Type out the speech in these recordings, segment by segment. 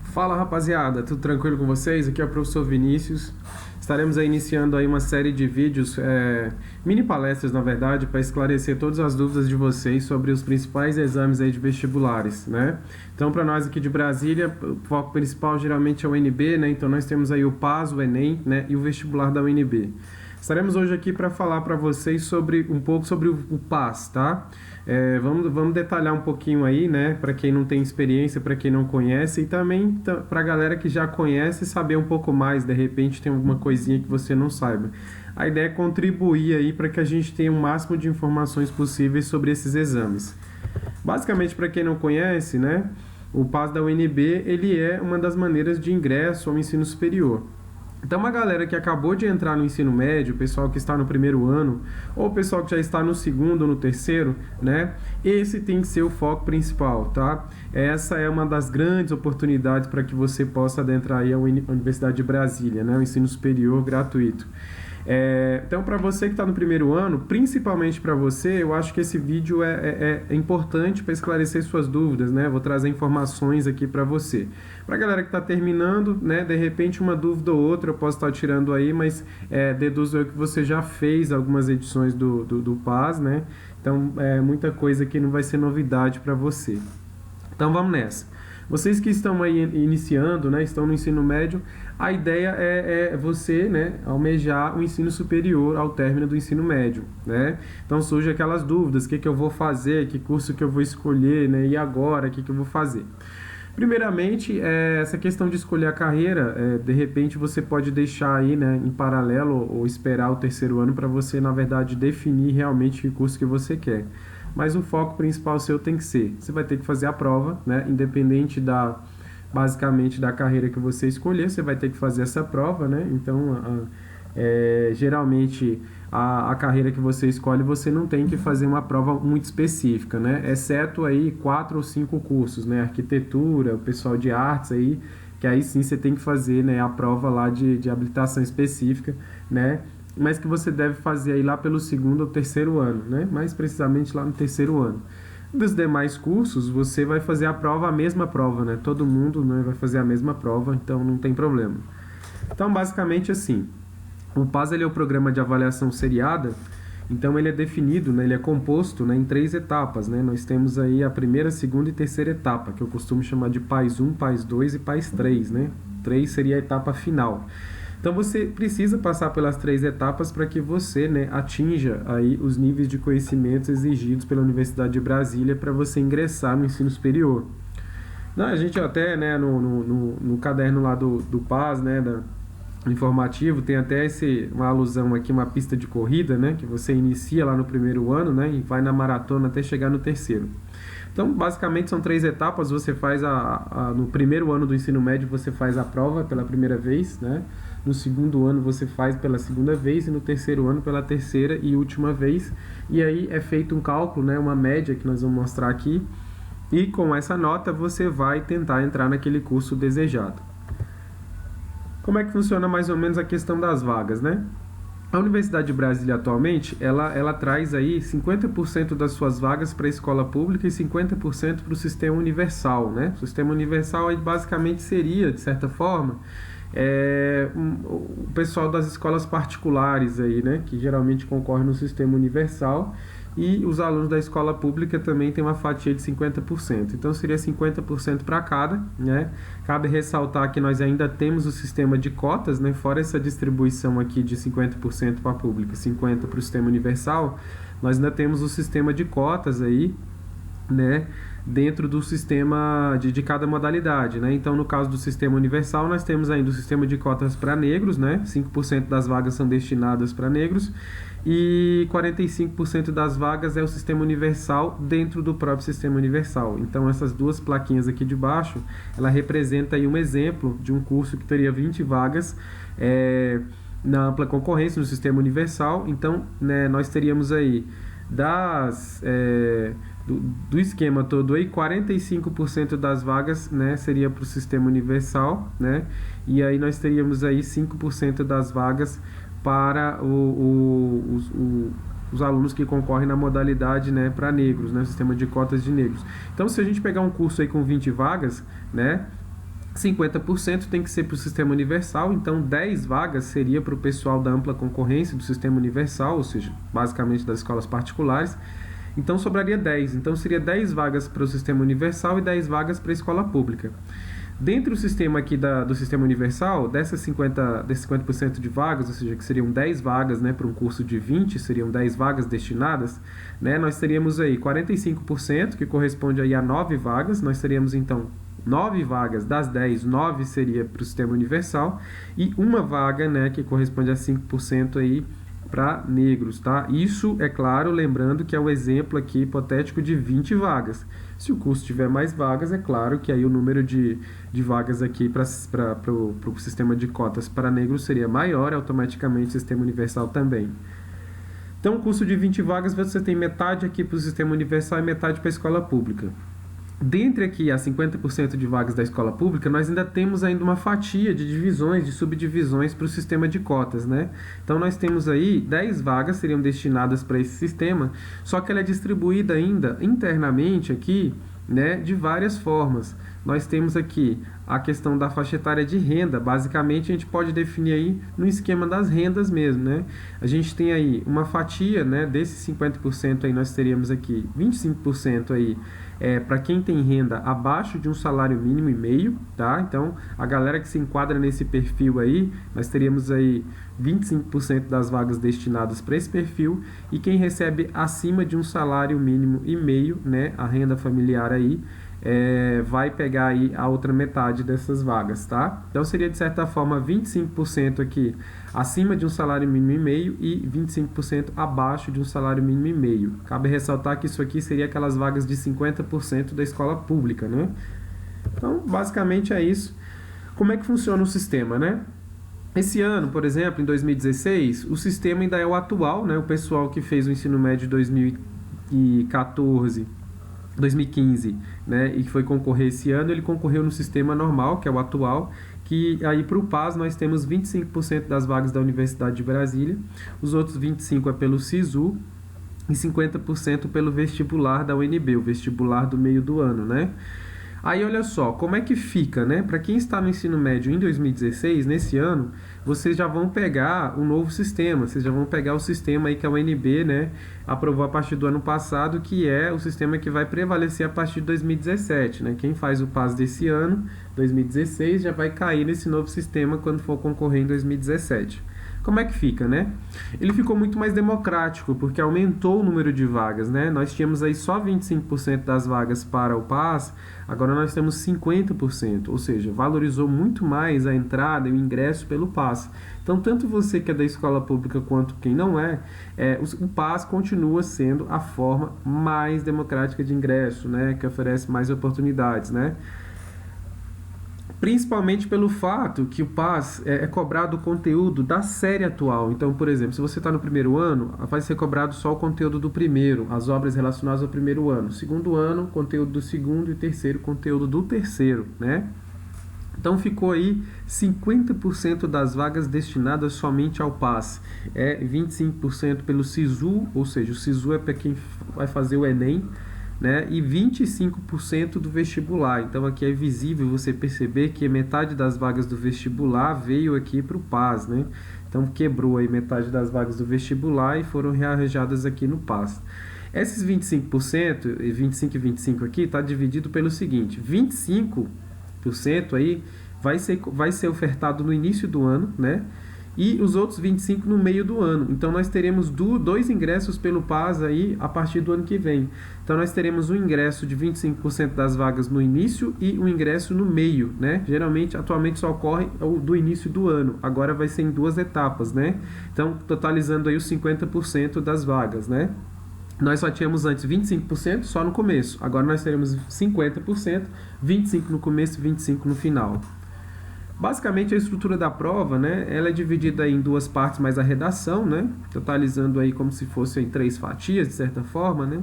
Fala rapaziada, tudo tranquilo com vocês? Aqui é o professor Vinícius. Estaremos aí iniciando aí uma série de vídeos, mini palestras na verdade, para esclarecer todas as dúvidas de vocês sobre os principais exames aí de vestibulares, né? Então para nós aqui de Brasília, o foco principal geralmente é o UNB, né? Então nós temos aí o PAS, o Enem, né? E o vestibular da UNB. Estaremos hoje aqui para falar para vocês um pouco sobre o PAS, tá? Vamos detalhar um pouquinho aí, né? Para quem não tem experiência, para quem não conhece, e também para a galera que já conhece saber um pouco mais, de repente tem alguma coisinha que você não saiba. A ideia é contribuir aí para que a gente tenha o máximo de informações possíveis sobre esses exames. Basicamente, para quem não conhece, né? O PAS da UNB, ele é uma das maneiras de ingresso ao ensino superior. Então, a galera que acabou de entrar no ensino médio, o pessoal que está no primeiro ano, ou o pessoal que já está no segundo ou no terceiro, né? Esse tem que ser o foco principal, tá? Essa é uma das grandes oportunidades para que você possa adentrar aí a Universidade de Brasília, né? O ensino superior gratuito. Então, para você que está no primeiro ano, principalmente para você, eu acho que esse vídeo é importante para esclarecer suas dúvidas, né? Vou trazer informações aqui para você. Para a galera que está terminando, né? De repente uma dúvida ou outra eu posso estar tirando aí, mas deduzo eu que você já fez algumas edições do PAS, né? Então, muita coisa aqui não vai ser novidade para você. Então, vamos nessa. Vocês que estão aí iniciando, né, estão no ensino médio, a ideia é você, né, almejar o ensino superior ao término do ensino médio, né? Então surgem aquelas dúvidas, o que eu vou fazer, que curso que eu vou escolher, né, e agora, o que eu vou fazer? Primeiramente, essa questão de escolher a carreira, de repente você pode deixar aí, né, em paralelo ou esperar o terceiro ano para você, na verdade, definir realmente que curso que você quer. Mas o foco principal seu tem que ser, você vai ter que fazer a prova, né? Independente basicamente da carreira que você escolher, você vai ter que fazer essa prova, né? Então, geralmente, a carreira que você escolhe, você não tem que fazer uma prova muito específica, né? Exceto aí 4 ou 5 cursos, né? Arquitetura, o pessoal de artes aí, que aí sim você tem que fazer, né, a prova lá de habilitação específica, né? Mas que você deve fazer aí lá pelo segundo ou terceiro ano, né? Mais precisamente lá no terceiro ano. Dos demais cursos, você vai fazer a mesma prova, né? Todo mundo, né, vai fazer a mesma prova, então não tem problema. Então, basicamente assim, o PAS ele é o programa de avaliação seriada, então ele é definido, né, ele é composto, né, em 3 etapas, né? Nós temos aí a primeira, segunda e terceira etapa, que eu costumo chamar de PAS 1, PAS 2 e PAS 3, né? 3 seria a etapa final. Então você precisa passar pelas 3 etapas para que você, né, atinja aí os níveis de conhecimentos exigidos pela Universidade de Brasília para você ingressar no ensino superior. Não, a gente até, né, no caderno lá do PAS, né, do informativo, tem até uma alusão aqui, uma pista de corrida, né, que você inicia lá no primeiro ano, né, e vai na maratona até chegar no terceiro. Então, basicamente, são 3 etapas. Você faz no primeiro ano do ensino médio, você faz a prova pela primeira vez, né? No segundo ano, você faz pela segunda vez. E no terceiro ano, pela terceira e última vez. E aí é feito um cálculo, né? Uma média que nós vamos mostrar aqui. E com essa nota, você vai tentar entrar naquele curso desejado. Como é que funciona mais ou menos a questão das vagas, né? A Universidade de Brasília atualmente, ela traz aí 50% das suas vagas para a escola pública e 50% para o sistema universal, né? O sistema universal aí basicamente seria, de certa forma, o pessoal das escolas particulares aí, né? Que geralmente concorre no sistema universal. E os alunos da escola pública também têm uma fatia de 50%. Então, seria 50% para cada, né? Cabe ressaltar que nós ainda temos o sistema de cotas, né? Fora essa distribuição aqui de 50% para a pública, 50% para o sistema universal, nós ainda temos o sistema de cotas aí, né? Dentro do sistema de cada modalidade, né? Então, no caso do sistema universal, nós temos ainda o sistema de cotas para negros, né? 5% das vagas são destinadas para negros e 45% das vagas é o sistema universal dentro do próprio sistema universal. Então, essas 2 plaquinhas aqui de baixo, ela representa aí um exemplo de um curso que teria 20 vagas na ampla concorrência no sistema universal. Então, né, nós teríamos aí do esquema todo aí, 45% das vagas, né, seria para o sistema universal, né, e aí nós teríamos aí 5% das vagas para os alunos que concorrem na modalidade, né, para negros, né, sistema de cotas de negros. Então, se a gente pegar um curso aí com 20 vagas, né, 50% tem que ser para o sistema universal, então 10 vagas seria para o pessoal da ampla concorrência do sistema universal, ou seja, basicamente das escolas particulares. Então sobraria 10, então seria 10 vagas para o sistema universal e 10 vagas para a escola pública. Dentro do sistema aqui do sistema universal, desses 50% de vagas, ou seja, que seriam 10 vagas, né, para um curso de 20, seriam 10 vagas destinadas, né, nós teríamos aí 45%, que corresponde aí a 9 vagas, nós teríamos então 9 vagas das 10, 9 seria para o sistema universal, e uma vaga, né, que corresponde a 5% aí para negros, tá? Isso, é claro, lembrando que é um exemplo aqui hipotético de 20 vagas. Se o curso tiver mais vagas, é claro que aí o número de vagas aqui para o sistema de cotas para negros seria maior, automaticamente o sistema universal também. Então, o curso de 20 vagas, você tem metade aqui para o sistema universal e metade para a escola pública. Dentre aqui as 50% de vagas da escola pública, nós ainda temos ainda uma fatia de divisões, de subdivisões para o sistema de cotas, né? Então nós temos aí 10 vagas seriam destinadas para esse sistema, só que ela é distribuída ainda internamente aqui, né, de várias formas. Nós temos aqui a questão da faixa etária de renda, basicamente a gente pode definir aí no esquema das rendas mesmo, né? A gente tem aí uma fatia, né, desses 50% aí nós teríamos aqui 25% aí para quem tem renda abaixo de um salário mínimo e meio, tá? Então, a galera que se enquadra nesse perfil aí, nós teríamos aí 25% das vagas destinadas para esse perfil, e quem recebe acima de um salário mínimo e meio, né, a renda familiar aí, vai pegar aí a outra metade dessas vagas, tá? Então seria de certa forma 25% aqui acima de um salário mínimo e meio e 25% abaixo de um salário mínimo e meio. Cabe ressaltar que isso aqui seria aquelas vagas de 50% da escola pública, né? Então basicamente é isso. Como é que funciona o sistema, né? Esse ano, por exemplo, em 2016, o sistema ainda é o atual, né? O pessoal que fez o ensino médio de 2015, né, e que foi concorrer esse ano, ele concorreu no sistema normal, que é o atual, que aí para o PAS nós temos 25% das vagas da Universidade de Brasília, os outros 25% é pelo SISU e 50% pelo vestibular da UNB, o vestibular do meio do ano, né? Aí olha só, como é que fica, né? Para quem está no ensino médio em 2016, nesse ano, vocês já vão pegar o novo sistema, vocês já vão pegar o sistema aí que a UNB, né, aprovou a partir do ano passado, que é o sistema que vai prevalecer a partir de 2017, né? Quem faz o PAS desse ano, 2016, já vai cair nesse novo sistema quando for concorrer em 2017. Como é que fica, né? Ele ficou muito mais democrático, porque aumentou o número de vagas, né? Nós tínhamos aí só 25% das vagas para o PAS, agora nós temos 50%, ou seja, valorizou muito mais a entrada e o ingresso pelo PAS. Então, tanto você que é da escola pública quanto quem não o PAS continua sendo a forma mais democrática de ingresso, né? Que oferece mais oportunidades, né? Principalmente pelo fato que o PAS é cobrado o conteúdo da série atual. Então, por exemplo, se você está no primeiro ano, vai ser cobrado só o conteúdo do primeiro, as obras relacionadas ao primeiro ano. Segundo ano, conteúdo do segundo, e terceiro, conteúdo do terceiro, né? Então ficou aí 50% das vagas destinadas somente ao PAS. 25% pelo SISU, ou seja, o SISU é para quem vai fazer o Enem, né, e 25% do vestibular. Então aqui é visível você perceber que metade das vagas do vestibular veio aqui para o PAS, né? Então quebrou aí metade das vagas do vestibular e foram rearranjadas aqui no PAS. Esses 25%, e 25 e 25 aqui, está dividido pelo seguinte: 25% aí vai ser ofertado no início do ano, né? E os outros 25% no meio do ano. Então nós teremos 2 ingressos pelo PAS aí a partir do ano que vem. Então nós teremos um ingresso de 25% das vagas no início e um ingresso no meio, né? Geralmente, atualmente só ocorre o do início do ano. Agora vai ser em 2 etapas, né? Então, totalizando aí os 50% das vagas, né? Nós só tínhamos antes 25% só no começo. Agora nós teremos 50%, 25% no começo e 25% no final. Basicamente, a estrutura da prova, né, ela é dividida em 2 partes mais a redação, né, totalizando aí como se fossem 3 fatias, de certa forma, né.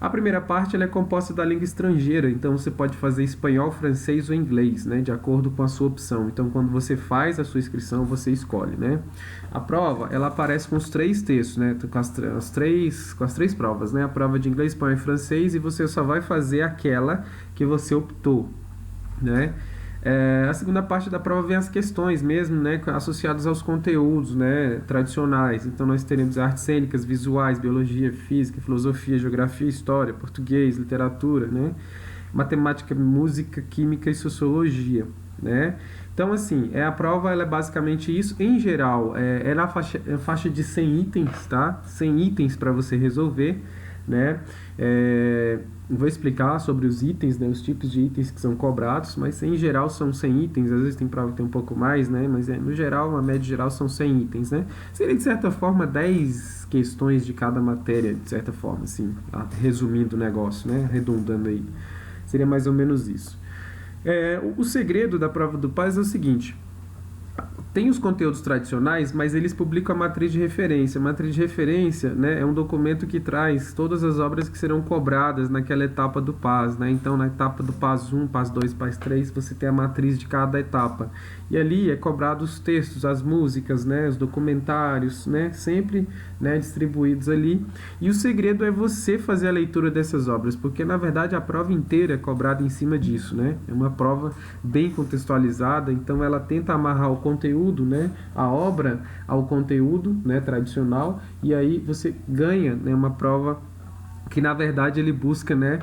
A primeira parte ela é composta da língua estrangeira, então você pode fazer espanhol, francês ou inglês, né, de acordo com a sua opção. Então, quando você faz a sua inscrição, você escolhe, né. A prova, ela aparece com os 3 textos, né, com as três provas, né, a prova de inglês, espanhol e francês, e você só vai fazer aquela que você optou, né. A segunda parte da prova vem as questões mesmo, né, associadas aos conteúdos, né, tradicionais. Então nós teremos artes cênicas, visuais, biologia, física, filosofia, geografia, história, português, literatura, né, matemática, música, química e sociologia, né. Então, assim, a prova ela é basicamente isso. Em geral, é na faixa de 100 itens, tá? 100 itens para você resolver, né? Vou explicar sobre os itens, né? Os tipos de itens que são cobrados, mas em geral são 100 itens. Às vezes tem prova que tem um pouco mais, né? Mas no geral, a média geral são 100 itens, né? Seria, de certa forma, 10 questões de cada matéria, de certa forma, assim, resumindo o negócio, né? Arredondando aí. Seria mais ou menos isso. O segredo da prova do PAS é o seguinte: tem os conteúdos tradicionais, mas eles publicam a matriz de referência. A matriz de referência, né, é um documento que traz todas as obras que serão cobradas naquela etapa do PAS, né? Então, na etapa do PAS 1, PAS 2, PAS 3, você tem a matriz de cada etapa. E ali é cobrado os textos, as músicas, né, os documentários, né, sempre, né, distribuídos ali. E o segredo é você fazer a leitura dessas obras, porque na verdade a prova inteira é cobrada em cima disso, né? É uma prova bem contextualizada, então ela tenta amarrar o conteúdo, né, a obra ao conteúdo, né, tradicional, e aí você ganha, né, uma prova que na verdade ele busca, né,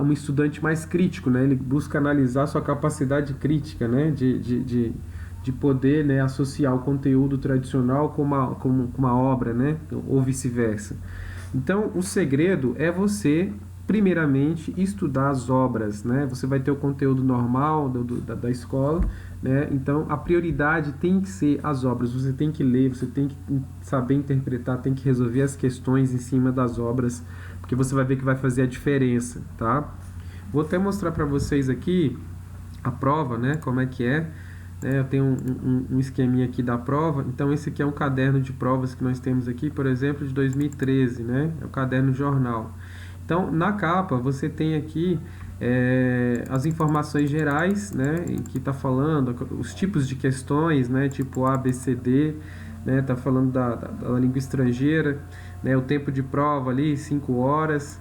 um estudante mais crítico, né? Ele busca analisar sua capacidade crítica, né, de poder, né, associar o conteúdo tradicional com uma obra, né, ou vice-versa. Então, o segredo é você, primeiramente, estudar as obras, né? Você vai ter o conteúdo normal da escola, né? Então, a prioridade tem que ser as obras. Você tem que ler, você tem que saber interpretar, tem que resolver as questões em cima das obras, porque você vai ver que vai fazer a diferença, tá? Vou até mostrar para vocês aqui a prova, né? Como é que é. Eu tenho um esqueminha aqui da prova. Então, esse aqui é um caderno de provas que nós temos aqui, por exemplo, de 2013, né? É o caderno jornal. Então, na capa, você tem aqui as informações gerais, né? Que está falando os tipos de questões, né? Tipo A, B, C, D, né? Tá falando da língua estrangeira, né? O tempo de prova ali, 5 horas.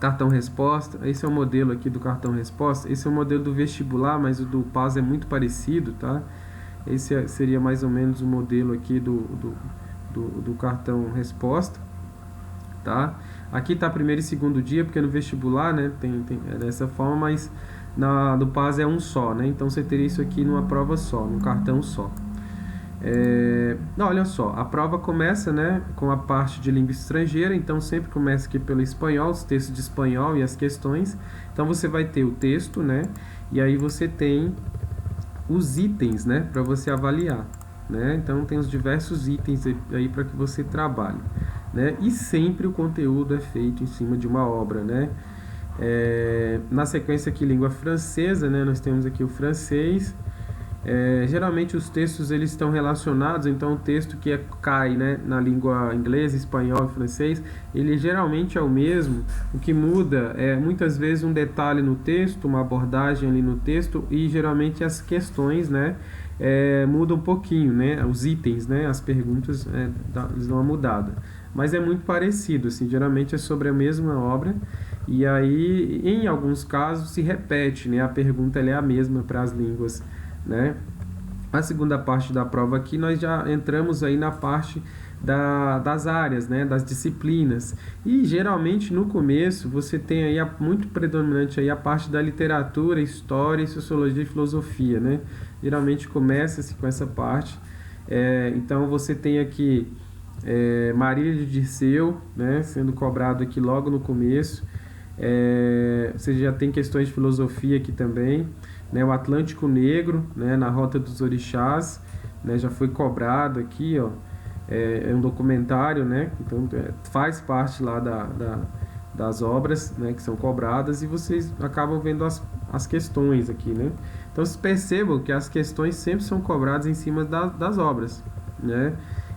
Cartão resposta, esse é o modelo aqui do cartão resposta. Esse é o modelo do vestibular, mas o do PAS é muito parecido, tá? Esse seria mais ou menos o modelo aqui do cartão resposta, tá? Aqui tá primeiro e segundo dia, porque no vestibular, né, é dessa forma, mas do PAS é um só, né? Então você teria isso aqui numa prova só, num cartão só. Olha só, a prova começa, né, com a parte de língua estrangeira, então sempre começa aqui pelo espanhol, os textos de espanhol e as questões. Então você vai ter o texto, né, e aí você tem os itens, né, para você avaliar, né? Então tem os diversos itens aí para que você trabalhe, né? E sempre o conteúdo é feito em cima de uma obra, né? Na sequência aqui, língua francesa, né, nós temos aqui o francês. Geralmente os textos eles estão relacionados, então o texto que cai, né, na língua inglesa, espanhol e francês, ele geralmente é o mesmo. O que muda é muitas vezes um detalhe no texto, uma abordagem ali no texto, e geralmente as questões, né, mudam um pouquinho, né, os itens, né, as perguntas eles dão uma mudada, mas é muito parecido, assim, geralmente é sobre a mesma obra, e aí em alguns casos se repete, né, a pergunta ela é a mesma para as línguas, né? A segunda parte da prova aqui nós já entramos aí na parte das áreas, né, das disciplinas, e geralmente no começo você tem aí muito predominante aí a parte da literatura, história, sociologia e filosofia, né? Geralmente começa-se com essa parte. Então você tem aqui Marília de Dirceu, né, sendo cobrado aqui logo no começo. Você já tem questões de filosofia aqui também, né? O Atlântico Negro, né, na Rota dos Orixás, né, já foi cobrado aqui, ó. É um documentário, né? Então faz parte lá das obras, né, que são cobradas, e vocês acabam vendo as questões aqui, né? Então vocês percebam que as questões sempre são cobradas em cima das obras, né?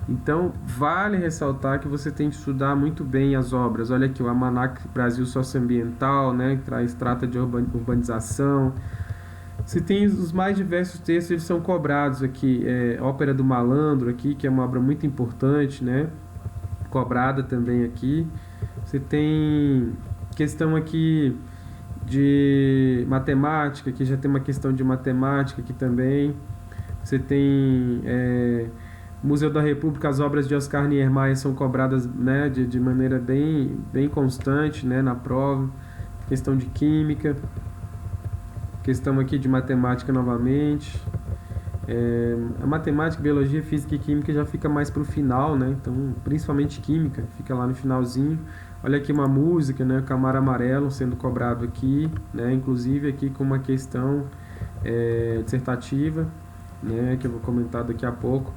Então, vale ressaltar que você tem que estudar muito bem as obras. Olha aqui, o Almanac Brasil Socioambiental, né, que trata de urbanização. Você tem os mais diversos textos, eles são cobrados aqui. Ópera do Malandro aqui, que é uma obra muito importante, né, cobrada também aqui. Você tem questão aqui de matemática, que já tem uma questão de matemática aqui também. Você tem Museu da República, as obras de Oscar Niemeyer são cobradas, né, de maneira bem constante, né, na prova. Questão de química, questão aqui de matemática novamente. A matemática, biologia, física e química já fica mais para o final, né? Então, principalmente química, fica lá no finalzinho. Olha aqui uma música, né? Camaro Amarelo sendo cobrado aqui, né? Inclusive aqui com uma questão dissertativa, né? Que eu vou comentar daqui a pouco.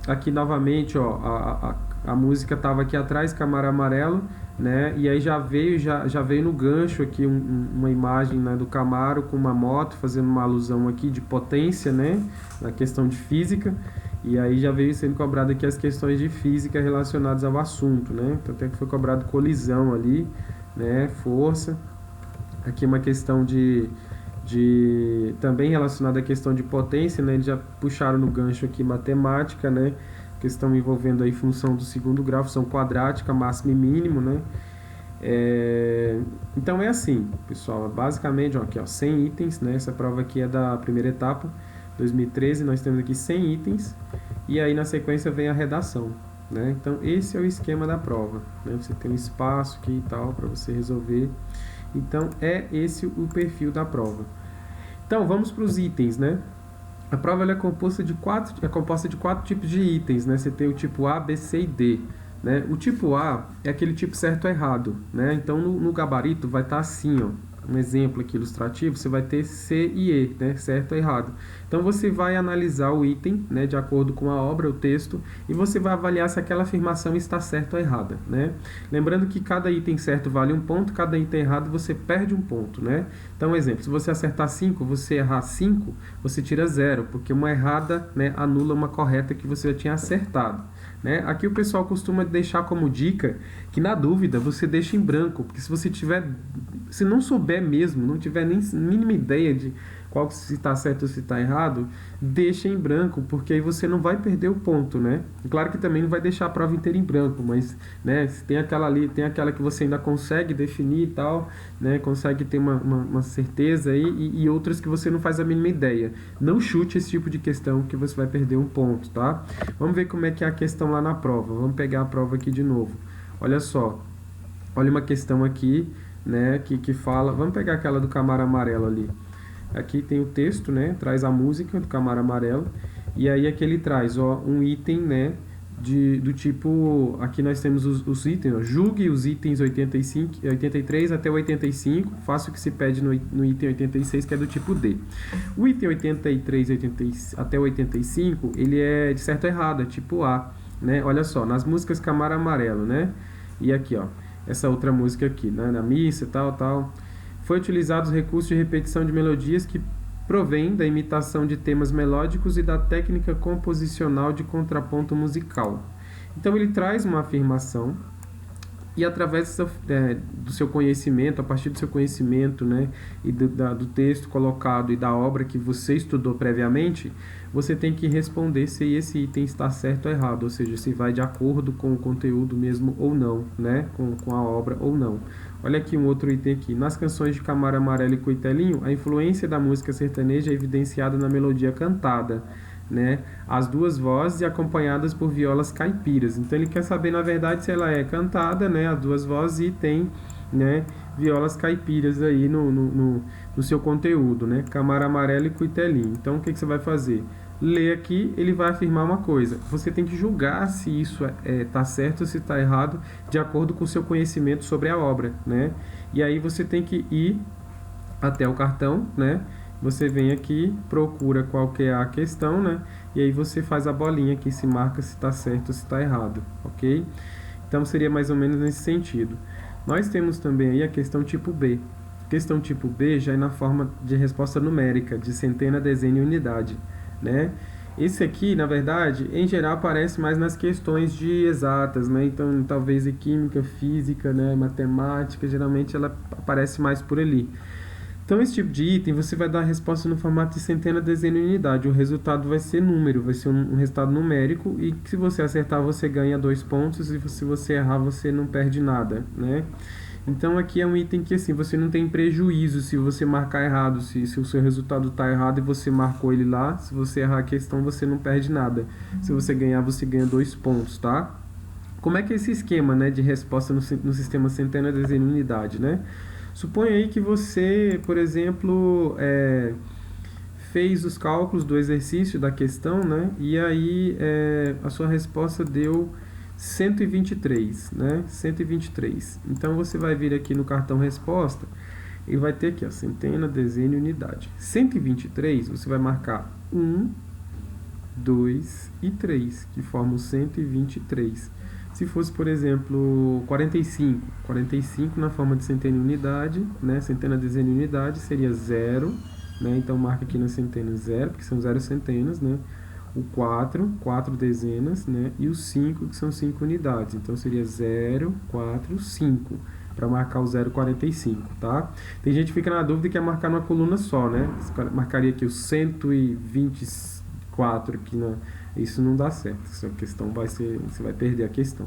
Aqui novamente, ó, a música estava aqui atrás, Camaro Amarelo, né? E aí já veio no gancho aqui uma imagem, né, do Camaro com uma moto, fazendo uma alusão aqui de potência, né, na questão de física. E aí já veio sendo cobrado aqui as questões de física relacionadas ao assunto, né? Então até que foi cobrado colisão ali, né, força. Aqui uma questão também relacionada à questão de potência, né? Eles já puxaram no gancho aqui matemática, né? Questão envolvendo aí função do segundo grau, função quadrática, máximo e mínimo, né? Então é assim, pessoal, basicamente, ó, aqui, ó, 100 itens, né? Essa prova aqui é da primeira etapa, 2013, nós temos aqui 100 itens, e aí na sequência vem a redação, né? Então esse é o esquema da prova, né? Você tem um espaço aqui e tal para você resolver. Então é esse o perfil da prova. Então vamos para os itens, né? A prova ela é composta de quatro tipos de itens, né? Você tem o tipo A, B, C e D, né? O tipo A é aquele tipo certo ou errado, né? Então no gabarito vai estar assim, ó. Um exemplo aqui ilustrativo, você vai ter C e E, né? Certo ou errado. Então você vai analisar o item, né, de acordo com a obra, o texto, e você vai avaliar se aquela afirmação está certa ou errada, né? Lembrando que cada item certo vale um ponto, cada item errado você perde um ponto, né? Então, exemplo, se você acertar 5, você errar 5, você tira 0, porque uma errada, né, anula uma correta que você já tinha acertado, né? Aqui o pessoal costuma deixar como dica que, na dúvida, você deixa em branco, porque se não souber mesmo, não tiver nem mínima ideia de qual se está certo ou se está errado, deixa em branco, porque aí você não vai perder o ponto, né? Claro que também não vai deixar a prova inteira em branco, mas, né, tem aquela ali, tem aquela que você ainda consegue definir e tal, né, consegue ter uma certeza aí, e outras que você não faz a mínima ideia. Não chute esse tipo de questão que você vai perder um ponto, tá? Vamos ver como é que é a questão lá na prova. Vamos pegar a prova aqui de novo. Olha só, olha uma questão aqui, né, que fala, vamos pegar aquela do Camaro Amarelo ali. Aqui tem o texto, né, traz a música do Camaro Amarelo, e aí aqui ele traz, ó, um item, né, do tipo, aqui nós temos os itens, ó, julgue os itens 83 até o 85, faça o que se pede no item 86, que é do tipo D. O item 83 até o 85, ele é de certo ou errado, é tipo A, né, olha só, nas músicas Camaro Amarelo, né, e aqui, ó, essa outra música aqui, né, na missa, tal, foi utilizado os recursos de repetição de melodias que provém da imitação de temas melódicos e da técnica composicional de contraponto musical. Então ele traz uma afirmação e através do seu conhecimento, a partir do seu conhecimento, né, e do texto colocado e da obra que você estudou previamente, você tem que responder se esse item está certo ou errado, ou seja, se vai de acordo com o conteúdo mesmo ou não, né, com a obra ou não. Olha aqui um outro item aqui. Nas canções de Camaro Amarelo e Coitelinho, a influência da música sertaneja é evidenciada na melodia cantada, né? As duas vozes e acompanhadas por violas caipiras. Então ele quer saber, na verdade, se ela é cantada, né? As duas vozes, e tem, né, violas caipiras aí no seu conteúdo, né? Camaro Amarelo e Coitelinho. Então o que você vai fazer? Ler aqui, ele vai afirmar uma coisa. Você tem que julgar se isso está certo ou se está errado, de acordo com o seu conhecimento sobre a obra, né? E aí você tem que ir até o cartão, né? Você vem aqui, procura qual que é a questão, né? E aí você faz a bolinha que se marca se está certo ou se está errado, ok? Então seria mais ou menos nesse sentido. Nós temos também aí a questão tipo B. Questão tipo B já é na forma de resposta numérica, de centena, dezena e unidade, né? Esse aqui, na verdade, em geral aparece mais nas questões de exatas, né? Então, talvez em química, física, né, matemática, geralmente ela aparece mais por ali. Então, esse tipo de item, você vai dar a resposta no formato de centena, dezena e unidade. O resultado vai ser número, vai ser um resultado numérico, e se você acertar, você ganha 2 pontos, e se você errar, você não perde nada, né? Então aqui é um item que assim, você não tem prejuízo se você marcar errado, se o seu resultado está errado e você marcou ele lá, se você errar a questão você não perde nada. Se você ganhar, você ganha 2 pontos, tá? Como é que é esse esquema, né, de resposta no sistema centena, dezena e unidade, né? Suponha aí que você, por exemplo, fez os cálculos do exercício da questão, né? E aí a sua resposta deu 123, né? 123. Então você vai vir aqui no cartão resposta e vai ter aqui, ó, centena, dezena e unidade. 123, você vai marcar 1, 2 e 3, que formam 123. Se fosse, por exemplo, 45 na forma de centena e unidade, né? Centena, dezena e unidade seria 0, né? Então marca aqui na centena 0, porque são 0 centenas, né? O 4 dezenas, né? E o 5, que são 5 unidades. Então seria 0, 4, 5, para marcar o 0,45, tá? Tem gente que fica na dúvida que é marcar numa coluna só, né? Marcaria aqui o 124 aqui na... Isso não dá certo, essa questão você vai perder a questão.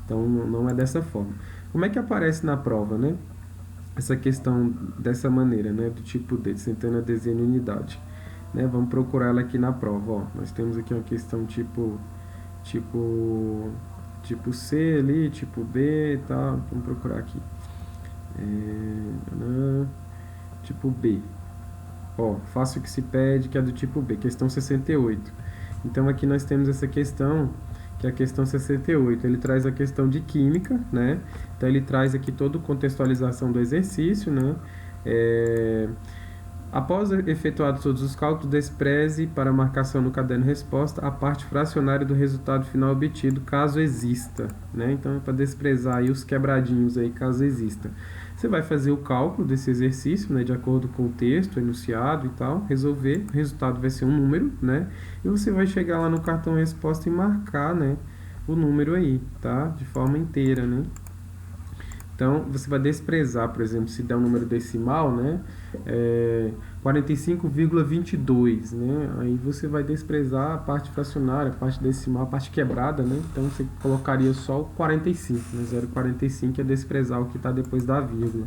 Então não é dessa forma. Como é que aparece na prova, né? Essa questão dessa maneira, né? Do tipo D, centena, dezena e unidade. Né? Vamos procurar ela aqui na prova. Ó, nós temos aqui uma questão tipo C ali, tipo B e tal. Vamos procurar aqui. Tipo B. Ó, faça o que se pede, que é do tipo B, questão 68. Então aqui nós temos essa questão, que é a questão 68. Ele traz a questão de química, né? Então ele traz aqui toda a contextualização do exercício, né? Após efetuados todos os cálculos, despreze para marcação no caderno resposta a parte fracionária do resultado final obtido, caso exista, né? Então, para desprezar aí os quebradinhos aí, caso exista. Você vai fazer o cálculo desse exercício, né, de acordo com o texto, enunciado e tal, resolver, o resultado vai ser um número, né? E você vai chegar lá no cartão resposta e marcar, né, o número aí, tá? De forma inteira, né? Então, você vai desprezar, por exemplo, se der um número decimal, né? 45,22, né? Aí você vai desprezar a parte fracionária, a parte decimal, a parte quebrada, né? Então, você colocaria só o 45, né? 0,45 é desprezar o que está depois da vírgula.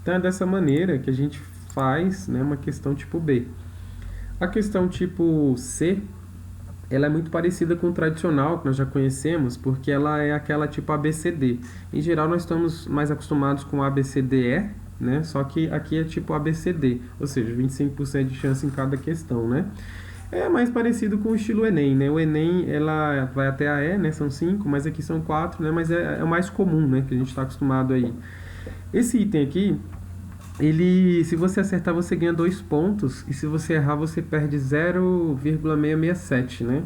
Então, é dessa maneira que a gente faz, né, uma questão tipo B. A questão tipo C, ela é muito parecida com o tradicional, que nós já conhecemos, porque ela é aquela tipo ABCD. Em geral, nós estamos mais acostumados com ABCDE, né? Só que aqui é tipo ABCD, ou seja, 25% de chance em cada questão, né? É mais parecido com o estilo Enem, né? O Enem, ela vai até a E, né? São 5, mas aqui são 4, né? Mas é o mais comum, né? Que a gente está acostumado aí. Esse item aqui, ele, se você acertar, você ganha 2 pontos, e se você errar, você perde 0,667, né?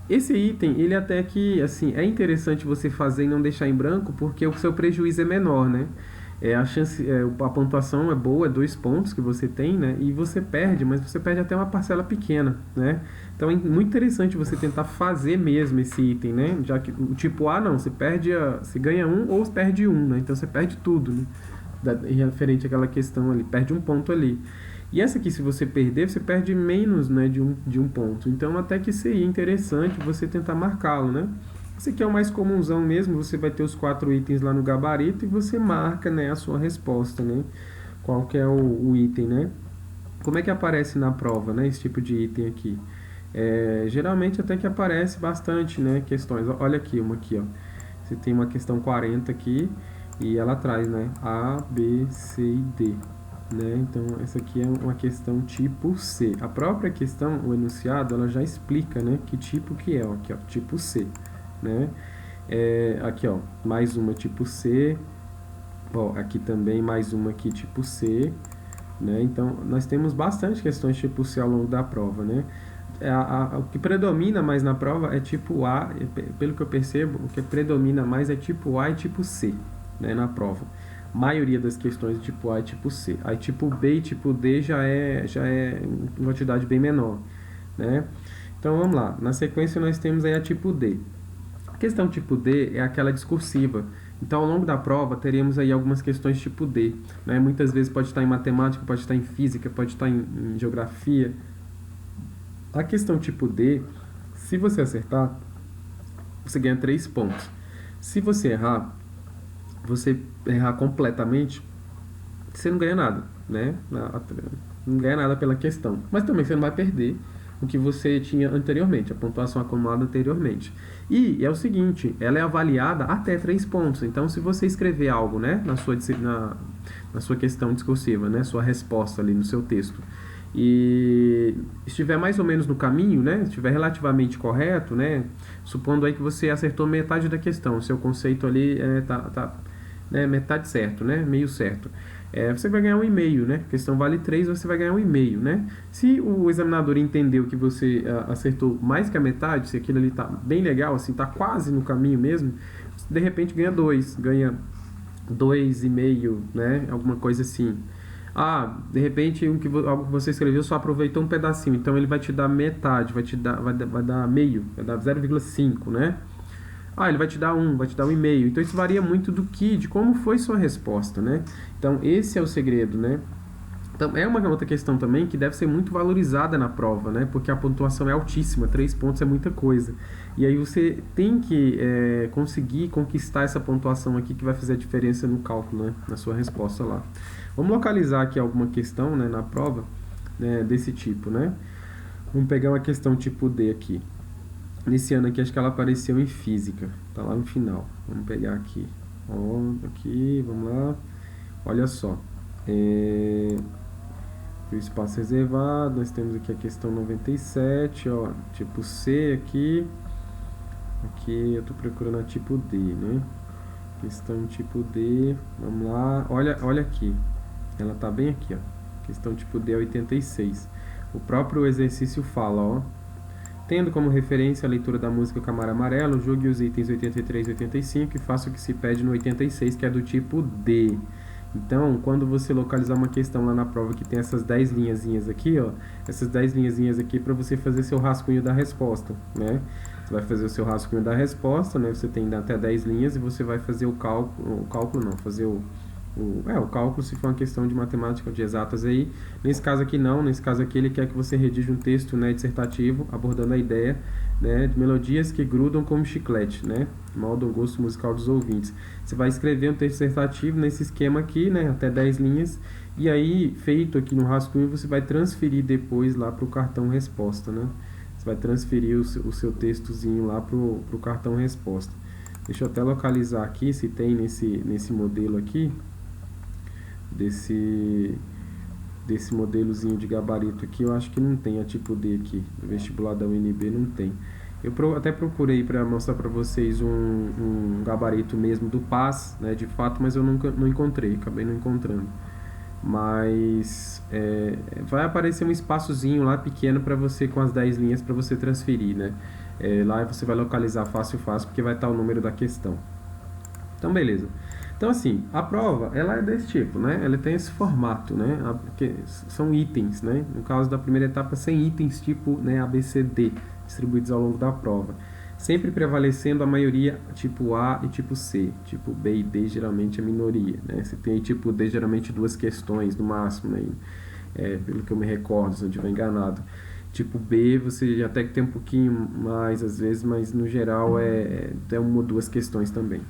Esse item, ele até que, assim, é interessante você fazer e não deixar em branco, porque o seu prejuízo é menor, né? A pontuação é boa, é 2 pontos que você tem, né? E você perde, mas você perde até uma parcela pequena, né? Então é muito interessante você tentar fazer mesmo esse item, né? Já que o tipo A não, você ganha 1 ou perde 1, né? Então você perde tudo, né? Referente àquela questão ali, perde 1 ponto ali. E essa aqui, se você perder, você perde menos, né, de um ponto. Então, até que seria interessante você tentar marcá-lo, né? Esse aqui é o mais comunzão mesmo, você vai ter os 4 itens lá no gabarito e você marca, né, a sua resposta, né? Qual que é o item, né? Como é que aparece na prova, né, esse tipo de item aqui? Geralmente até que aparece bastante, né, questões. Olha aqui, uma aqui, ó. Você tem uma questão 40 aqui e ela traz, né, A, B, C e D. Né? Então, essa aqui é uma questão tipo C. A própria questão, o enunciado, ela já explica, né, que tipo que é. Ó, aqui, ó, tipo C. Né? Aqui, ó, mais uma tipo C. Ó, aqui também mais uma aqui tipo C. Né? Então, nós temos bastante questões tipo C ao longo da prova. Né? O que predomina mais na prova é tipo A. Pelo que eu percebo, o que predomina mais é tipo A e tipo C, né, na prova. Maioria das questões tipo A e tipo C. Aí tipo B e tipo D já é uma quantidade bem menor, né? Então vamos lá. Na sequência nós temos aí a tipo D. A questão tipo D é aquela discursiva. Então ao longo da prova teremos aí algumas questões tipo D, né? Muitas vezes pode estar em matemática, pode estar em física, pode estar em geografia. A questão tipo D, se você acertar, você ganha 3 pontos. Se você errar, você errar completamente, você não ganha nada, né? Não ganha nada pela questão. Mas também você não vai perder o que você tinha anteriormente, a pontuação acumulada anteriormente. E é o seguinte, ela é avaliada até 3 pontos. Então, se você escrever algo, né, na sua questão discursiva, né, sua resposta ali no seu texto, e estiver mais ou menos no caminho, né, estiver relativamente correto, né, supondo aí que você acertou metade da questão, o seu conceito ali tá né, metade certo, né, meio certo. Você vai ganhar um e-mail, né? A questão vale 3, você vai ganhar um e-mail, né? Se o examinador entendeu que você acertou mais que a metade, se aquilo ali tá bem legal, assim, tá quase no caminho mesmo, de repente ganha 2, ganha 2,5, né? Alguma coisa assim. De repente algo que você escreveu só aproveitou um pedacinho, então ele vai te dar metade, vai dar meio, vai dar 0,5, né? Ele vai te dar vai te dar um e-mail. Então isso varia muito de como foi sua resposta, né? Então esse é o segredo, né? Então é uma outra questão também que deve ser muito valorizada na prova, né? Porque a pontuação é altíssima, 3 pontos é muita coisa. E aí você tem que conseguir conquistar essa pontuação aqui que vai fazer a diferença no cálculo, né? Na sua resposta lá. Vamos localizar aqui alguma questão, né, na prova, né, desse tipo, né? Vamos pegar uma questão tipo D aqui. Nesse ano aqui, acho que ela apareceu em física. Tá lá no final. Vamos pegar aqui. Aqui, vamos lá. Olha só. O espaço reservado. Nós temos aqui a questão 97, ó. Tipo C aqui. Aqui eu tô procurando a tipo D, né? Questão tipo D. Vamos lá. Olha aqui. Ela tá bem aqui, ó. Questão tipo D é 86. O próprio exercício fala, ó. Tendo como referência a leitura da música Camaro Amarelo, julgue os itens 83 e 85 e faça o que se pede no 86, que é do tipo D. Então, quando você localizar uma questão lá na prova que tem essas 10 linhazinhas aqui, ó, essas 10 linhazinhas aqui para você fazer seu rascunho da resposta, né? Você vai fazer o seu rascunho da resposta, né? Você tem até 10 linhas e você vai fazer o cálculo não, fazer o cálculo se for uma questão de matemática, de exatas aí. Nesse caso aqui não, nesse caso aqui ele quer que você redija um texto, né, dissertativo, abordando a ideia, né, de melodias que grudam como chiclete, né, moldam o gosto musical dos ouvintes. Você vai escrever um texto dissertativo nesse esquema aqui, né, até 10 linhas, e aí, feito aqui no rascunho, você vai transferir depois lá para o cartão resposta, né. Você vai transferir o seu textozinho lá para o cartão resposta. Deixa eu até localizar aqui se tem nesse modelo aqui, desse modelozinho de gabarito aqui, eu acho que não tem a tipo D aqui, no vestibular da UNB não tem. Eu até procurei para mostrar para vocês um gabarito mesmo do PAS, né, de fato, mas eu não encontrei, acabei não encontrando. Mas vai aparecer um espaçozinho lá pequeno para você, com as 10 linhas, para você transferir, né? Lá você vai localizar fácil, porque vai estar o número da questão. Então, beleza. Então, assim, a prova, ela é desse tipo, né? Ela tem esse formato, né? Porque são itens, né? No caso da primeira etapa, 100 itens tipo, né, A, B, C, D, distribuídos ao longo da prova. Sempre prevalecendo a maioria tipo A e tipo C. Tipo B e D, geralmente, é minoria, né? Você tem tipo D, geralmente, 2 questões no máximo, né? Pelo que eu me recordo, se eu não estiver enganado. Tipo B, você até que tem um pouquinho mais, às vezes, mas no geral é 1 ou 2 questões também.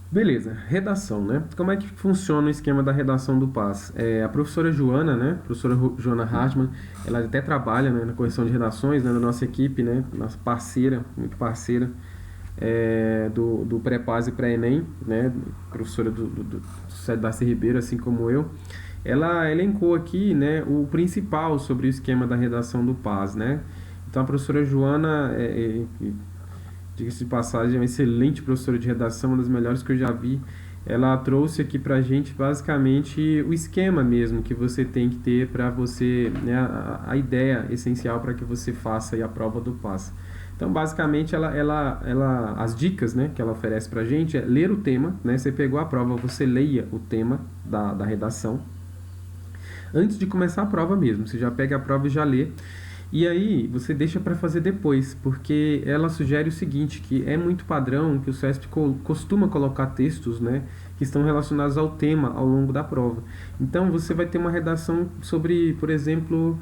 Beleza, redação, né? Como é que funciona o esquema da redação do PAS? A professora Joana, né? Professora Joana Hartmann, ela até trabalha, né, na correção de redações, né, na nossa equipe, né? Nossa parceira, muito parceira, do pré-PAS e pré-ENEM, né? Professora do Darcy Ribeiro, assim como eu. Ela elencou aqui, né, o principal sobre o esquema da redação do PAS, né? Então a professora Joana diga-se de passagem, é uma excelente professora de redação, uma das melhores que eu já vi. Ela trouxe aqui pra gente basicamente o esquema mesmo que você tem que ter para você, né, a ideia essencial para que você faça aí a prova do PAS. Então, basicamente, as dicas, né, que ela oferece pra gente é ler o tema, né? Você pegou a prova, você leia o tema da redação antes de começar a prova mesmo. Você já pega a prova e já lê. E aí, você deixa para fazer depois, porque ela sugere o seguinte, que é muito padrão que o CESP costuma colocar textos, né, que estão relacionados ao tema ao longo da prova. Então, você vai ter uma redação sobre, por exemplo,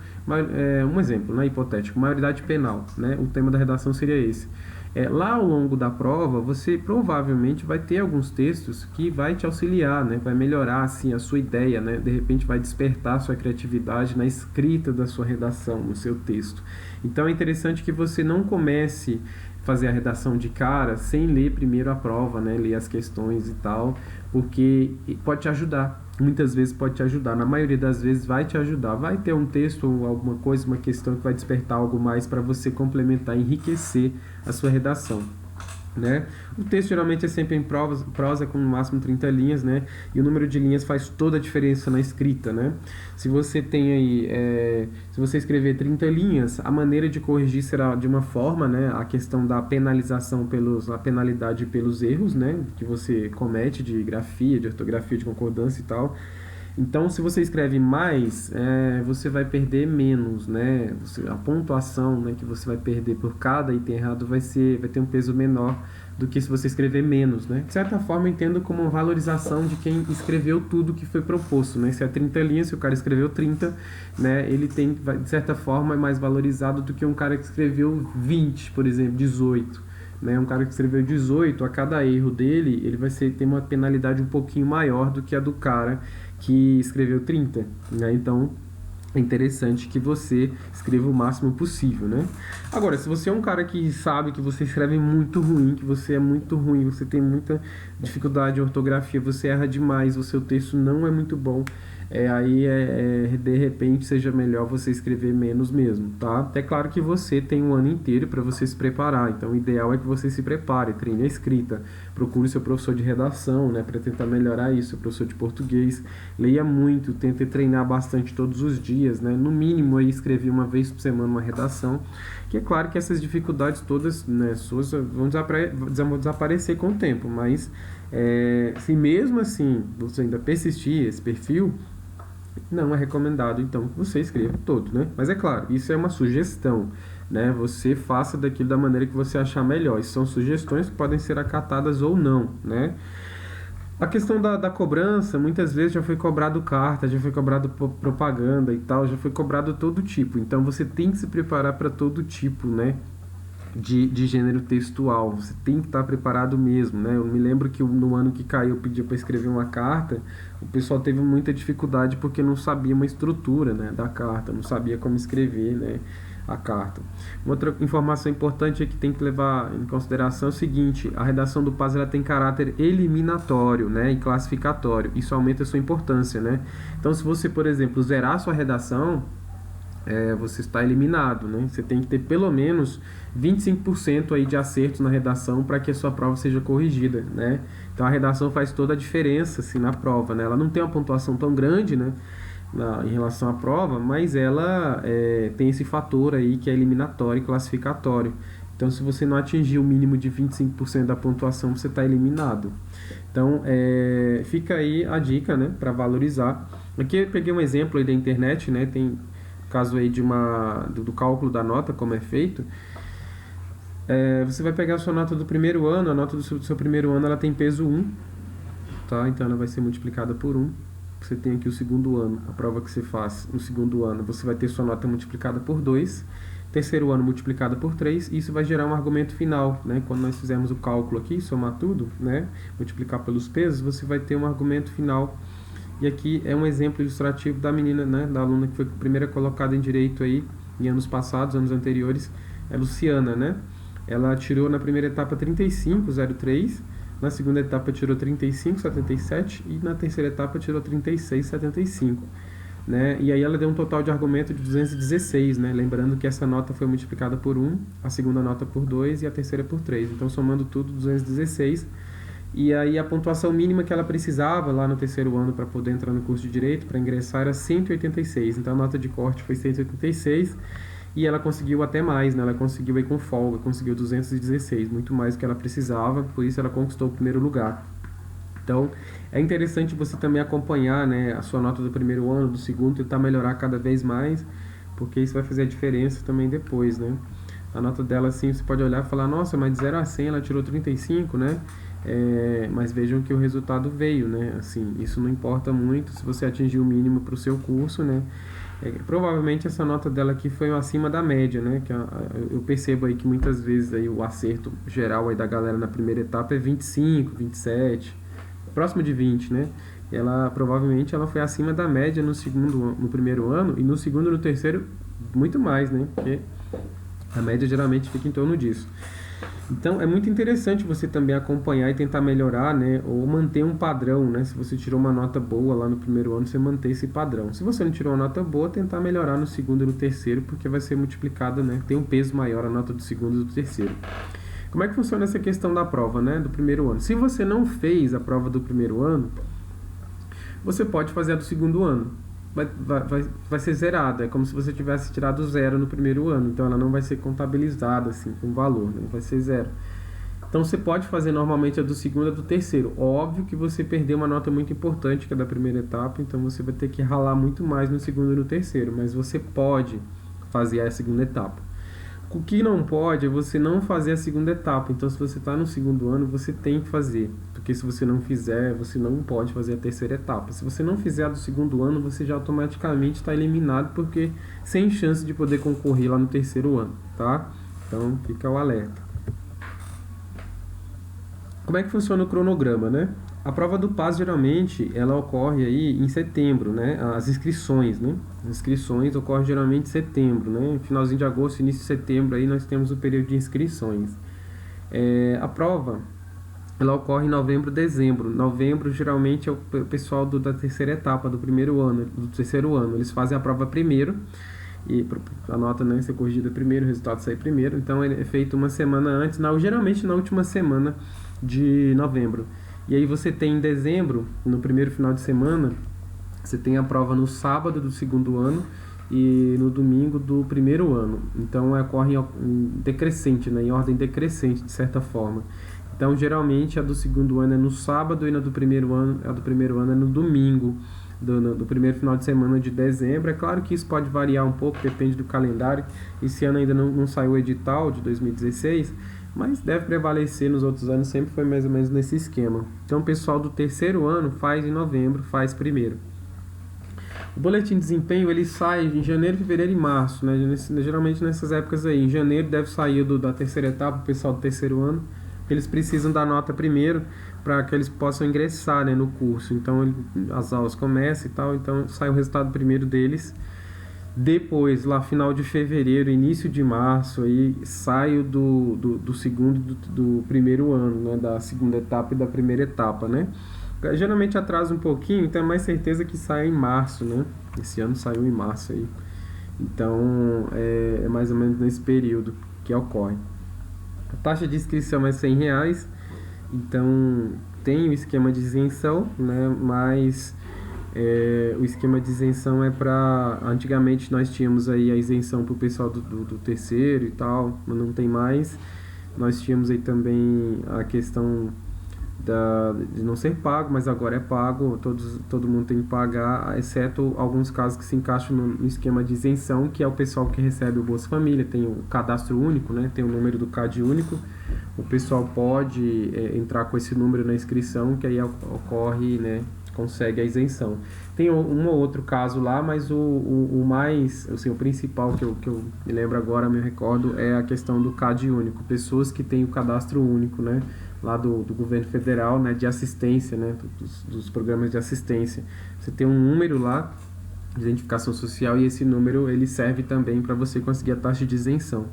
um exemplo, né, hipotético, maioridade penal, né, o tema da redação seria esse. Lá ao longo da prova, você provavelmente vai ter alguns textos que vai te auxiliar, né? Vai melhorar assim a sua ideia, né? De repente vai despertar a sua criatividade na escrita da sua redação, no seu texto. Então é interessante que você não comece a fazer a redação de cara sem ler primeiro a prova, né? Ler as questões e tal, porque pode te ajudar. Muitas vezes pode te ajudar, na maioria das vezes vai te ajudar. Vai ter um texto ou alguma coisa, uma questão que vai despertar algo mais para você complementar, enriquecer a sua redação, né? O texto geralmente é sempre em prosa com no máximo 30 linhas, né? E o número de linhas faz toda a diferença na escrita, né? Se você tem aí, se você escrever 30 linhas, a maneira de corrigir será de uma forma, né? A questão da penalização a penalidade pelos erros, né? Que você comete de grafia, de ortografia, de concordância e tal. Então, se você escreve mais, você vai perder menos, né? A pontuação, né, que você vai perder por cada item errado vai ter um peso menor do que se você escrever menos, né? De certa forma, eu entendo como uma valorização de quem escreveu tudo que foi proposto, né? Se é 30 linhas, se o cara escreveu 30, né, ele tem, de certa forma, é mais valorizado do que um cara que escreveu 20, por exemplo, 18. Né? Um cara que escreveu 18, a cada erro dele, ele vai ter uma penalidade um pouquinho maior do que a do cara que escreveu 30, né? Então é interessante que você escreva o máximo possível, né? Agora, se você é um cara que sabe que você escreve muito ruim, que você é muito ruim, você tem muita dificuldade de ortografia, você erra demais, o seu texto não é muito bom, de repente seja melhor você escrever menos mesmo, tá? É claro que você tem um ano inteiro para você se preparar, então o ideal é que você se prepare, treine a escrita, procure seu professor de redação, né, para tentar melhorar isso, seu professor de português, leia muito, tente treinar bastante todos os dias, né, no mínimo aí escrever uma vez por semana uma redação, que é claro que essas dificuldades todas, né, suas vão desaparecer com o tempo, mas se mesmo assim você ainda persistir esse perfil, não é recomendado então que você escreva todo, né? Mas é claro, isso é uma sugestão, né? Você faça daquilo da maneira que você achar melhor. Isso são sugestões que podem ser acatadas ou não, né? A questão da cobrança, muitas vezes já foi cobrado carta, já foi cobrado propaganda e tal, já foi cobrado todo tipo. Então você tem que se preparar para todo tipo, né? De gênero textual, você tem que estar preparado mesmo, né? Eu me lembro que no ano que caiu eu pedi para escrever uma carta, o pessoal teve muita dificuldade porque não sabia uma estrutura, né, da carta, não sabia como escrever, né, a carta. Uma outra informação importante é que tem que levar em consideração é o seguinte: a redação do PAS ela tem caráter eliminatório, né, e classificatório. Isso aumenta a sua importância, né? Então, se você, por exemplo, zerar a sua redação, você está eliminado, né? Você tem que ter pelo menos 25% aí de acertos na redação para que a sua prova seja corrigida, né? Então a redação faz toda a diferença assim, na prova, né? Ela não tem uma pontuação tão grande, né, em relação à prova, mas ela tem esse fator aí que é eliminatório e classificatório. Então, se você não atingir o mínimo de 25% da pontuação, você está eliminado. Então, fica aí a dica, né, para valorizar. Aqui eu peguei um exemplo aí da internet, né? Tem caso aí do cálculo da nota, como é feito. Você vai pegar a sua nota do primeiro ano, a nota do seu primeiro ano ela tem peso 1, tá? Então ela vai ser multiplicada por 1. Você tem aqui o segundo ano, a prova que você faz no segundo ano, você vai ter sua nota multiplicada por 2, terceiro ano multiplicada por 3, e isso vai gerar um argumento final, né? Quando nós fizermos o cálculo aqui, somar tudo, né, multiplicar pelos pesos, você vai ter um argumento final. E aqui é um exemplo ilustrativo da menina, né, da aluna que foi a primeira colocada em direito aí em anos passados, anos anteriores, é Luciana, né? Ela tirou na primeira etapa 35,03, na segunda etapa tirou 35,77 e na terceira etapa tirou 36,75, né? E aí ela deu um total de argumento de 216, né? Lembrando que essa nota foi multiplicada por 1, a segunda nota por 2 e a terceira por 3. Então, somando tudo, 216. E aí a pontuação mínima que ela precisava lá no terceiro ano para poder entrar no curso de Direito, para ingressar, era 186. Então a nota de corte foi 186 e ela conseguiu até mais, né? Ela conseguiu aí com folga, conseguiu 216, muito mais do que ela precisava, por isso ela conquistou o primeiro lugar. Então é interessante você também acompanhar, né, a sua nota do primeiro ano, do segundo, tentar melhorar cada vez mais, porque isso vai fazer a diferença também depois, né? A nota dela, assim, você pode olhar e falar, nossa, mas de 0 a 100 ela tirou 35, né? Mas vejam que o resultado veio, né? Assim, isso não importa muito se você atingir o mínimo para o seu curso, né? Provavelmente essa nota dela aqui foi acima da média, né? Eu percebo aí que muitas vezes aí o acerto geral aí da galera na primeira etapa é 25, 27, próximo de 20, né? Provavelmente ela foi acima da média no primeiro ano, e no segundo e no terceiro muito mais, né? Porque a média geralmente fica em torno disso. Então é muito interessante você também acompanhar e tentar melhorar, né, ou manter um padrão, né? Se você tirou uma nota boa lá no primeiro ano, você manter esse padrão. Se você não tirou uma nota boa, tentar melhorar no segundo e no terceiro, porque vai ser multiplicado, né? Tem um peso maior a nota do segundo e do terceiro. Como é que funciona essa questão da prova, né, do primeiro ano? Se você não fez a prova do primeiro ano, você pode fazer a do segundo ano. Vai ser zerada, é como se você tivesse tirado zero no primeiro ano, então ela não vai ser contabilizada assim com valor, né? Vai ser zero. Então você pode fazer normalmente a do segundo e a do terceiro. Óbvio que você perdeu uma nota muito importante, que é da primeira etapa, então você vai ter que ralar muito mais no segundo e no terceiro, mas você pode fazer a segunda etapa. O que não pode é você não fazer a segunda etapa. Então, se você está no segundo ano, você tem que fazer. Porque se você não fizer, você não pode fazer a terceira etapa. Se você não fizer a do segundo ano, você já automaticamente está eliminado, porque sem chance de poder concorrer lá no terceiro ano, tá? Então, fica o alerta. Como é que funciona o cronograma, né? A prova do PAS, geralmente, ela ocorre aí em setembro, né? As inscrições, né? As inscrições ocorrem geralmente em setembro, né? Finalzinho de agosto, início de setembro, aí nós temos o período de inscrições. A prova, ela ocorre em novembro, dezembro. Novembro, geralmente, é o pessoal da terceira etapa, do primeiro ano, do terceiro ano. Eles fazem a prova primeiro, e a nota, né, ser corrigida primeiro, o resultado sair primeiro. Então, ele é feito uma semana antes, geralmente na última semana de novembro. E aí você tem em dezembro, no primeiro final de semana, você tem a prova no sábado do segundo ano e no domingo do primeiro ano. Então ocorre em decrescente, né, em ordem decrescente, de certa forma. Então geralmente a do segundo ano é no sábado e a do primeiro ano é no domingo do primeiro final de semana de dezembro. É claro que isso pode variar um pouco, depende do calendário. Esse ano ainda não saiu o edital de 2016, mas deve prevalecer nos outros anos, sempre foi mais ou menos nesse esquema. Então o pessoal do terceiro ano faz em novembro, faz primeiro. O boletim de desempenho, ele sai em janeiro, fevereiro e março, né? Geralmente nessas épocas aí. Em janeiro deve sair da terceira etapa, o pessoal do terceiro ano. Eles precisam da nota primeiro para que eles possam ingressar, né, no curso. Então as aulas começam e tal, então sai o resultado primeiro deles. Depois, lá final de fevereiro, início de março, aí sai do segundo do primeiro ano, né? Da segunda etapa e da primeira etapa, né? Geralmente atrasa um pouquinho, então é mais certeza que sai em março, né? Esse ano saiu em março aí. Então, é mais ou menos nesse período que ocorre. A taxa de inscrição é R$100, então tem o esquema de isenção, né? Mas o esquema de isenção é para... Antigamente nós tínhamos aí a isenção para o pessoal do terceiro e tal, mas não tem mais. Nós tínhamos aí também a questão de não ser pago, mas agora é pago, todo mundo tem que pagar, exceto alguns casos que se encaixam no esquema de isenção, que é o pessoal que recebe o Bolsa Família, tem o cadastro único, né? Tem o número do CAD único. O pessoal pode entrar com esse número na inscrição, que aí ocorre, né, consegue a isenção. Tem um ou outro caso lá, mas o mais, assim, o principal que eu me lembro agora, me recordo, é a questão do CAD único. Pessoas que têm o cadastro único, né, lá do governo federal, né, de assistência, né, dos programas de assistência. Você tem um número lá de identificação social e esse número ele serve também para você conseguir a taxa de isenção.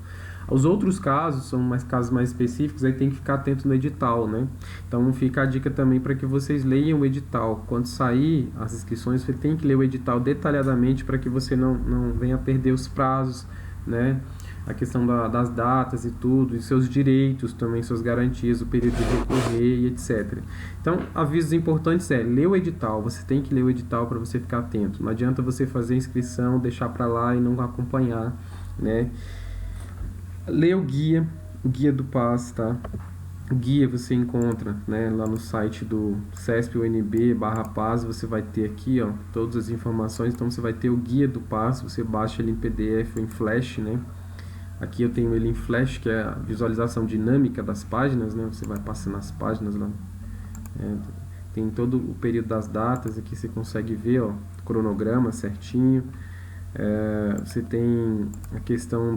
Os outros casos, são casos mais específicos, aí tem que ficar atento no edital, né? Então fica a dica também para que vocês leiam o edital. Quando sair as inscrições, você tem que ler o edital detalhadamente para que você não venha perder os prazos, né? A questão das datas e tudo, e seus direitos também, suas garantias, o período de recorrer e etc. Então, avisos importantes ler o edital. Você tem que ler o edital para você ficar atento. Não adianta você fazer a inscrição, deixar para lá e não acompanhar, né? Lê o guia do PAS, tá? O guia você encontra, né, lá no site do CESP-UNB/PAS, você vai ter aqui, ó, todas as informações. Então você vai ter o guia do PAS, você baixa ele em PDF ou em Flash, né? Aqui eu tenho ele em Flash, que é a visualização dinâmica das páginas, né? Você vai passando as páginas lá. Tem todo o período das datas, aqui você consegue ver, ó, cronograma certinho. Você tem a questão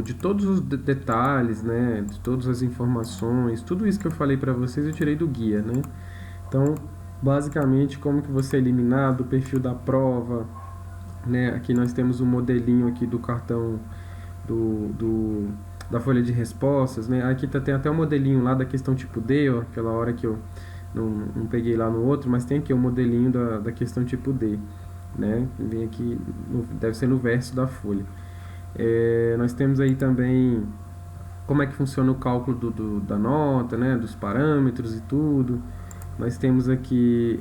de todos os detalhes, né, de todas as informações, tudo isso que eu falei para vocês eu tirei do guia, né? Então, basicamente, como que você é eliminado, o perfil da prova, né? Aqui nós temos um modelinho aqui do cartão da folha de respostas, né? Aqui tem até um modelinho lá da questão tipo D, ó, aquela hora que eu não peguei lá no outro, mas tem aqui o modelinho da questão tipo D, né? Vem aqui, deve ser no verso da folha. Nós temos aí também como é que funciona o cálculo da nota, né? Dos parâmetros e tudo. Nós temos aqui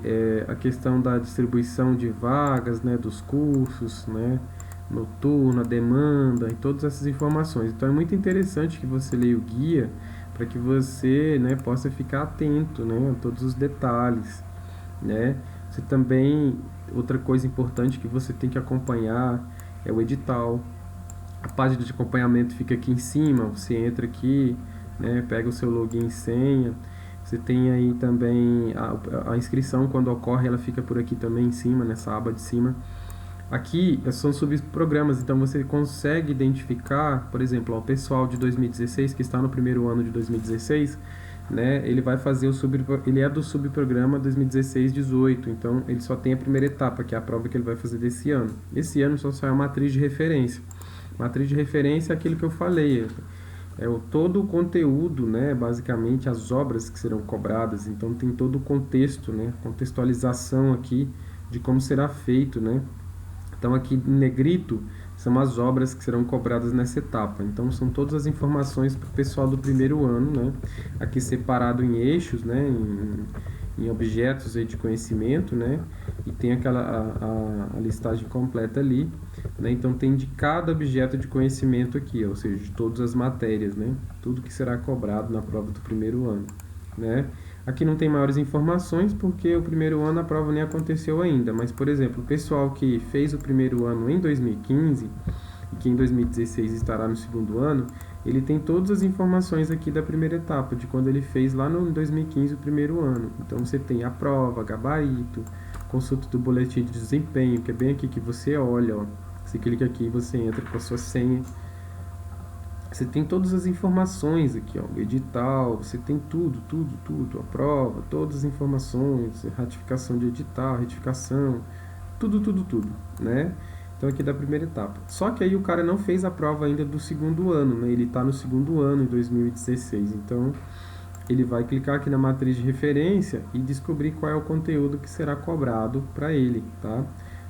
a questão da distribuição de vagas, né? Dos cursos, né? Noturno, a demanda e todas essas informações. Então é muito interessante que você leia o guia para que você, né, possa ficar atento, né, a todos os detalhes, né? Você também, outra coisa importante que você tem que acompanhar é o edital. A página de acompanhamento fica aqui em cima, você entra aqui, né, pega o seu login e senha. Você tem aí também a inscrição, quando ocorre, ela fica por aqui também em cima, nessa aba de cima. Aqui são subprogramas, então você consegue identificar, por exemplo, o pessoal de 2016 que está no primeiro ano de 2016, né? Ele vai fazer ele é do subprograma 2016-18, então ele só tem a primeira etapa, que é a prova que ele vai fazer desse ano. Esse ano só sai a matriz de referência. Matriz de referência é aquilo que eu falei, todo o conteúdo, né? Basicamente as obras que serão cobradas, então tem todo o contexto, né? Contextualização aqui de como será feito, né? Então aqui em negrito são as obras que serão cobradas nessa etapa. Então são todas as informações para o pessoal do primeiro ano, né? Aqui separado em eixos, né? Em objetos aí de conhecimento, né? E tem a listagem completa ali, né? Então tem de cada objeto de conhecimento aqui, ou seja, de todas as matérias, né? Tudo que será cobrado na prova do primeiro ano, né? Aqui não tem maiores informações porque o primeiro ano a prova nem aconteceu ainda, mas, por exemplo, o pessoal que fez o primeiro ano em 2015 e que em 2016 estará no segundo ano, ele tem todas as informações aqui da primeira etapa, de quando ele fez lá no 2015 o primeiro ano. Então você tem a prova, gabarito, consulta do boletim de desempenho, que é bem aqui que você olha, ó. Você clica aqui e você entra com a sua senha. Você tem todas as informações aqui, ó, o edital, você tem tudo, a prova, todas as informações, ratificação de edital, retificação, tudo, né? Então aqui da primeira etapa. Só que aí o cara não fez a prova ainda do segundo ano, né? Ele está no segundo ano, em 2016. Então ele vai clicar aqui na matriz de referência e descobrir qual é o conteúdo que será cobrado para ele, tá?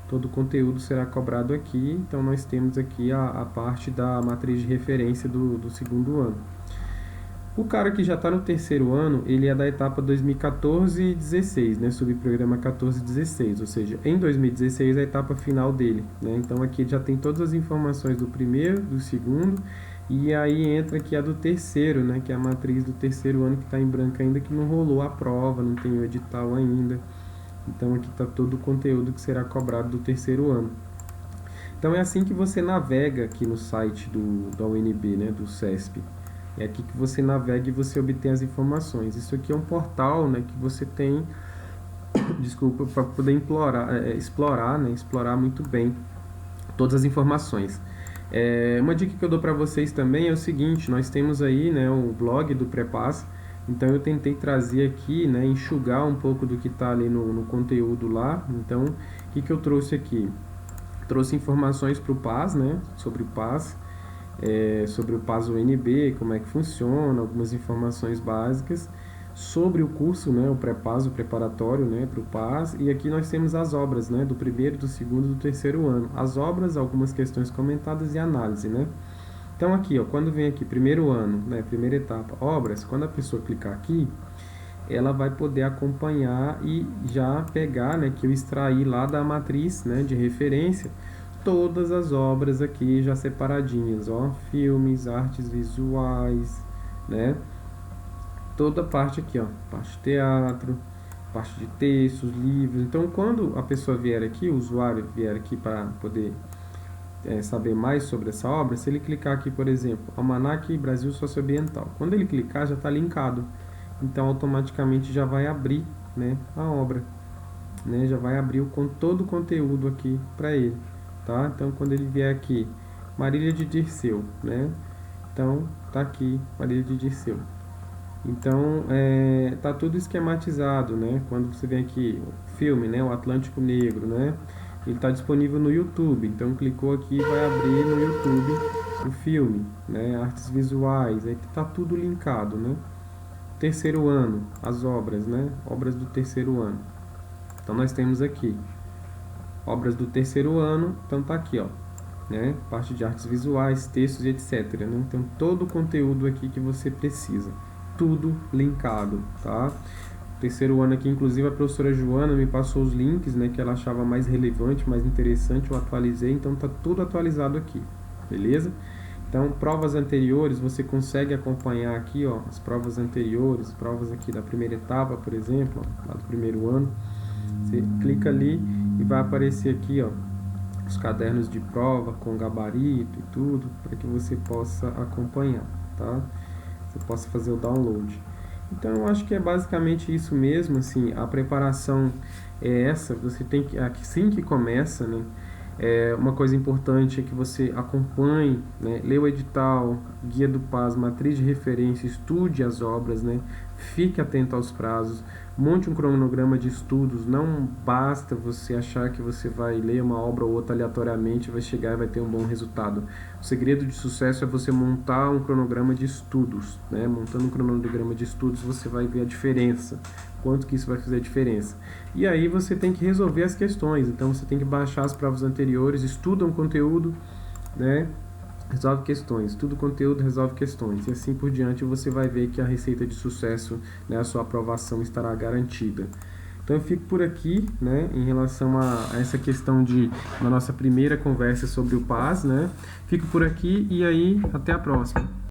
Todo o conteúdo será cobrado aqui, então nós temos aqui a parte da matriz de referência do segundo ano. O cara que já está no terceiro ano, ele é da etapa 2014 e 16, né, subprograma 14 e 16, ou seja, em 2016 é a etapa final dele, né, então aqui já tem todas as informações do primeiro, do segundo, e aí entra aqui a do terceiro, né, que é a matriz do terceiro ano que está em branco ainda, que não rolou a prova, não tem o edital ainda. Então aqui está todo o conteúdo que será cobrado do terceiro ano. Então é assim que você navega aqui no site da UNB, né, do CESP. É aqui que você navega e você obtém as informações. Isso aqui é um portal, né, que você tem, desculpa, para poder explorar muito bem todas as informações. Uma dica que eu dou para vocês também é o seguinte: nós temos aí, né, o blog do Prepaz. Então eu tentei trazer aqui, né, enxugar um pouco do que está ali no conteúdo lá. Então o que eu trouxe aqui? Trouxe informações para o PAS, né, sobre o PAS, sobre o PAS UNB, como é que funciona, algumas informações básicas sobre o curso, né, o pré-PAS, o preparatório, né, para o PAS. E aqui nós temos as obras, né, do primeiro, do segundo e do terceiro ano. As obras, algumas questões comentadas e análise, né. Então aqui, ó, quando vem aqui, primeiro ano, né, primeira etapa, obras, quando a pessoa clicar aqui, ela vai poder acompanhar e já pegar, né, que eu extraí lá da matriz, né, de referência, todas as obras aqui já separadinhas, ó, filmes, artes visuais, né, toda a parte aqui, ó, parte de teatro, parte de textos, livros. Então quando a pessoa vier aqui, o usuário vier aqui para poder saber mais sobre essa obra, se ele clicar aqui, por exemplo, Almanac Brasil Socioambiental, quando ele clicar já está linkado, então automaticamente já vai abrir, né, a obra. né? Já vai abrir com todo o conteúdo aqui para ele, tá? Então, quando ele vier aqui, Marília de Dirceu, né? Então, tá aqui, Marília de Dirceu. Então, tá tudo esquematizado, né? Quando você vem aqui, o filme, né? O Atlântico Negro, né? Ele está disponível no YouTube. Então, clicou aqui, vai abrir no YouTube o filme, né? Artes visuais, aí tá tudo linkado, né? Terceiro ano, as obras, né? Obras do terceiro ano. Então, nós temos aqui obras do terceiro ano. Então, tá aqui, ó, né? Parte de artes visuais, textos e etc, né? Então, todo o conteúdo aqui que você precisa. Tudo linkado, tá? Terceiro ano aqui, inclusive a professora Joana me passou os links, né, que ela achava mais relevante, mais interessante, eu atualizei, então tá tudo atualizado aqui, beleza? Então, provas anteriores, você consegue acompanhar aqui, ó, as provas anteriores, provas aqui da primeira etapa, por exemplo, ó, lá do primeiro ano. Você clica ali e vai aparecer aqui, ó, os cadernos de prova com gabarito e tudo, para que você possa acompanhar, tá? Você possa fazer o download. Então, eu acho que é basicamente isso mesmo, assim, a preparação é essa, você tem que, assim que começa, né, uma coisa importante é que você acompanhe, né, lê o edital, guia do PAS, matriz de referência, estude as obras, né, fique atento aos prazos, monte um cronograma de estudos, não basta você achar que você vai ler uma obra ou outra aleatoriamente, vai chegar e vai ter um bom resultado. O segredo de sucesso é você montar um cronograma de estudos, né? Montando um cronograma de estudos você vai ver a diferença, quanto que isso vai fazer a diferença. E aí você tem que resolver as questões, então você tem que baixar as provas anteriores, estuda um conteúdo, né? Resolve questões, tudo conteúdo resolve questões, e assim por diante você vai ver que a receita de sucesso, né, a sua aprovação estará garantida. Então eu fico por aqui, né, em relação a essa questão da nossa primeira conversa sobre o PAS, né, fico por aqui e aí até a próxima.